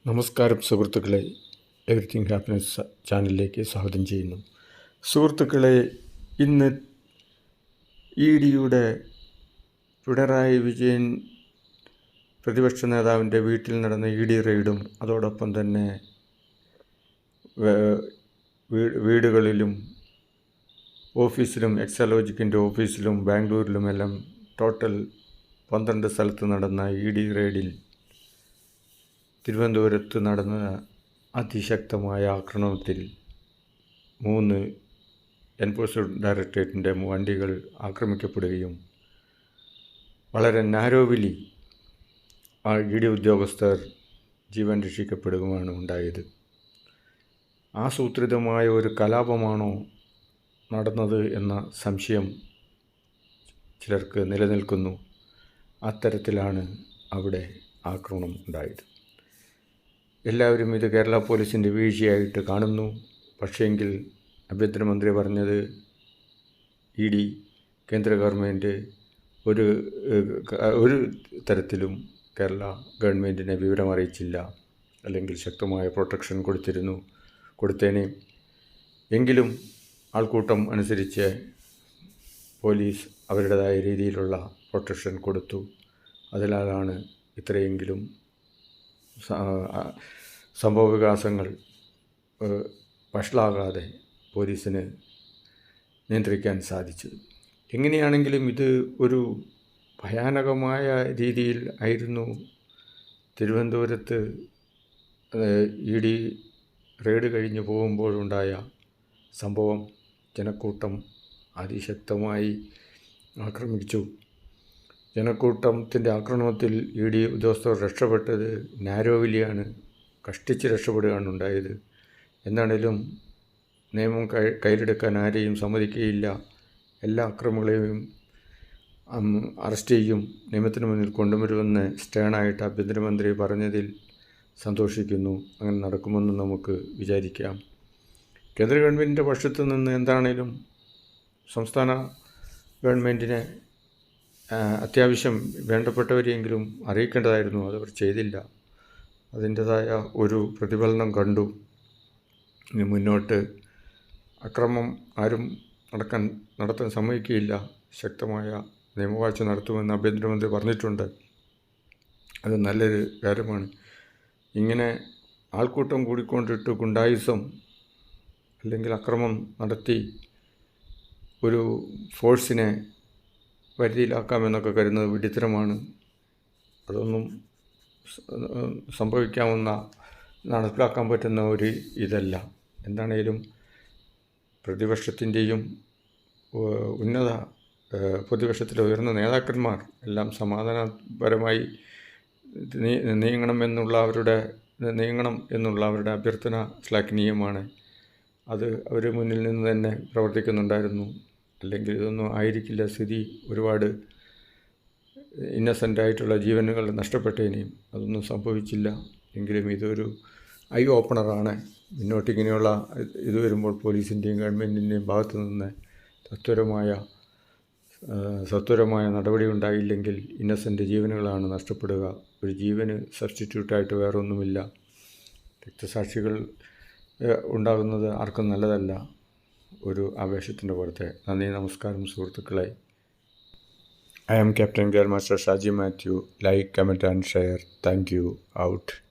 നമസ്കാരം സുഹൃത്തുക്കളെ, everything happiness ചാനലിലേക്ക് സ്വാഗതം ചെയ്യുന്നു. സുഹൃത്തുക്കളെ, ഇന്ന് EDയുടെ പിണറായി വിജയൻ പ്രതിപക്ഷ നേതാവിൻ്റെ വീട്ടിൽ നടന്ന ED റെയ്ഡും അതോടൊപ്പം തന്നെ വീടുകളിലും ഓഫീസിലും എക്സാലോജിക്കിൻ്റെ ഓഫീസിലും ബാംഗ്ലൂരിലുമെല്ലാം ടോട്ടൽ 12 സ്ഥലത്ത് നടന്ന ED റെയ്ഡിൽ തിരുവനന്തപുരത്ത് നടന്ന അതിശക്തമായ ആക്രമണത്തിൽ 3 എൻഫോഴ്സ്മെൻറ്റ് ഡയറക്ടറേറ്റിൻ്റെ വണ്ടികൾ ആക്രമിക്കപ്പെടുകയും വളരെ നാരോവിലി ആ ED ഉദ്യോഗസ്ഥർ ജീവൻ രക്ഷിക്കപ്പെടുകയുമാണ് ഉണ്ടായത്. ആസൂത്രിതമായ ഒരു കലാപമാണോ നടന്നത് എന്ന സംശയം ചിലർക്ക് നിലനിൽക്കുന്നു. അത്തരത്തിലാണ് അവിടെ ആക്രമണം ഉണ്ടായത്. എല്ലാവരും ഇത് കേരള പോലീസിൻ്റെ വീഴ്ചയായിട്ട് കാണുന്നു. പക്ഷേങ്കിൽ ആഭ്യന്തരമന്ത്രി പറഞ്ഞത് ED കേന്ദ്ര ഗവൺമെൻറ് ഒരു തരത്തിലും കേരള ഗവൺമെൻറ്റിനെ വിവരം അറിയിച്ചില്ല, അല്ലെങ്കിൽ ശക്തമായ പ്രൊട്ടക്ഷൻ കൊടുത്തേനെ. എങ്കിലും ആൾക്കൂട്ടം അനുസരിച്ച് പോലീസ് അവരുടേതായ രീതിയിലുള്ള പ്രൊട്ടക്ഷൻ കൊടുത്തു. അതിനാലാണ് ഇത്രയെങ്കിലും സംഭവവികാസങ്ങൾ വഷളാകാതെ പോലീസിന് നിയന്ത്രിക്കാൻ സാധിച്ചത്. എങ്ങനെയാണെങ്കിലും ഇത് ഒരു ഭയാനകമായ രീതിയിൽ ആയിരുന്നു തിരുവനന്തപുരത്ത് ED റെയ്ഡ് കഴിഞ്ഞ് പോകുമ്പോഴുണ്ടായ സംഭവം. ജനക്കൂട്ടം അതിശക്തമായി ആക്രമിച്ചു. ജനക്കൂട്ടത്തിൻ്റെ ആക്രമണത്തിൽ ED ഉദ്യോഗസ്ഥർ രക്ഷപ്പെട്ടത് നാരോവിലിയാണ്, കഷ്ടിച്ച് രക്ഷപ്പെടുകയാണ് ഉണ്ടായത്. എന്താണേലും നിയമം കയ്യിലെടുക്കാൻ ആരെയും സമ്മതിക്കുകയില്ല. എല്ലാ അക്രമികളെയും അറസ്റ്റ് ചെയ്യും, നിയമത്തിന് മുന്നിൽ കൊണ്ടുവരുമെന്ന് സ്റ്റേണായിട്ട് ആഭ്യന്തരമന്ത്രി പറഞ്ഞതിൽ സന്തോഷിക്കുന്നു. അങ്ങനെ നടക്കുമെന്ന് നമുക്ക് വിചാരിക്കാം. കേന്ദ്ര ഗവൺമെൻറ്റിൻ്റെ പക്ഷത്തു നിന്ന് എന്താണേലും സംസ്ഥാന ഗവൺമെൻറ്റിനെ അത്യാവശ്യം വേണ്ടപ്പെട്ടവരെയെങ്കിലും അറിയിക്കേണ്ടതായിരുന്നു. അതവർ ചെയ്തില്ല. അതിൻ്റേതായ ഒരു പ്രതിഫലനം കണ്ടു. ഇനി മുന്നോട്ട് അക്രമം ആരും നടത്താൻ സമ്മതിക്കുകയില്ല. ശക്തമായ നിയമവാഴ്ച നടത്തുമെന്ന് ആഭ്യന്തരമന്ത്രി പറഞ്ഞിട്ടുണ്ട്. അത് നല്ലൊരു കാര്യമാണ്. ഇങ്ങനെ ആൾക്കൂട്ടം കൂടിക്കൊണ്ടിട്ട് ഗുണ്ടായിസം അല്ലെങ്കിൽ അക്രമം നടത്തി ഒരു ഫോഴ്സിനെ പരിധിയിലാക്കാമെന്നൊക്കെ കരുതുന്നത് വിഡ്ഢിത്തരമാണ്. അതൊന്നും നടപ്പിലാക്കാൻ പറ്റുന്ന ഒരു ഇതല്ല. എന്താണേലും പ്രതിപക്ഷത്തിൻ്റെയും പ്രതിപക്ഷത്തിലെ ഉയർന്ന നേതാക്കന്മാർ എല്ലാം സമാധാനപരമായി നീങ്ങണം എന്നുള്ള അവരുടെ അഭ്യർത്ഥന ശ്ലാഘനീയമാണ്. അത് അവർ മുന്നിൽ നിന്ന് തന്നെ പ്രവർത്തിക്കുന്നുണ്ടായിരുന്നു. അല്ലെങ്കിൽ ഇതൊന്നും ആയിരിക്കില്ല സ്ഥിതി. ഒരുപാട് ഇന്നസെൻ്റായിട്ടുള്ള ജീവനുകൾ നഷ്ടപ്പെട്ടേനെയും. അതൊന്നും സംഭവിച്ചില്ല. എങ്കിലും ഇതൊരു ഐ ഓപ്പണറാണ്. മുന്നോട്ടിങ്ങനെയുള്ള ഇത് വരുമ്പോൾ പോലീസിൻ്റെയും ഗവൺമെൻറ്റിൻ്റെയും ഭാഗത്തു നിന്ന് സത്വരമായ നടപടി ഉണ്ടായില്ലെങ്കിൽ ഇന്നസെൻ്റ് ജീവനുകളാണ് നഷ്ടപ്പെടുക. ഒരു ജീവന് സബ്സ്റ്റിറ്റ്യൂട്ടായിട്ട് വേറൊന്നുമില്ല. രക്തസാക്ഷികൾ ഉണ്ടാകുന്നത് ആർക്കും നല്ലതല്ല. ഒരു ആവേശത്തിൻ്റെ പുറത്തെ. നന്ദി, നമസ്കാരം സുഹൃത്തുക്കളെ. I am Captain Gear Master Shaji Matthew. Like, comment and share. Thank you. Out.